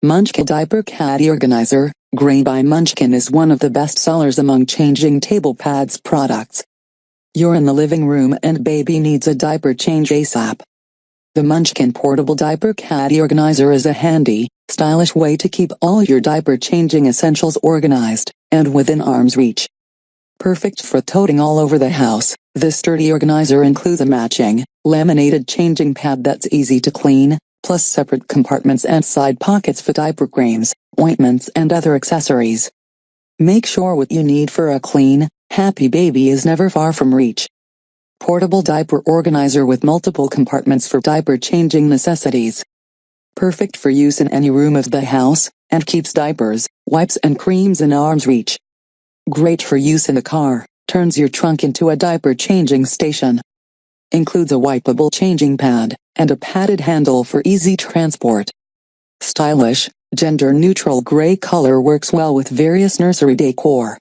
Munchkin Diaper Caddy Organizer, Grey by Munchkin is one of the best sellers among changing table pads products. You're in the living room and baby needs a diaper change ASAP. The Munchkin Portable Diaper Caddy Organizer is a handy, stylish way to keep all your diaper changing essentials organized and within arm's reach. Perfect for toting all over the house, this sturdy organizer includes a matching, laminated changing pad that's easy to clean, plus separate compartments and side pockets for diaper creams, ointments and other accessories. Make sure what you need for a clean, happy baby is never far from reach. Portable diaper organizer with multiple compartments for diaper changing necessities. Perfect for use in any room of the house, and keeps diapers, wipes and creams in arm's reach. Great for use in the car, turns your trunk into a diaper changing station. Includes a wipeable changing pad, and a padded handle for easy transport. Stylish, gender-neutral gray color works well with various nursery decor.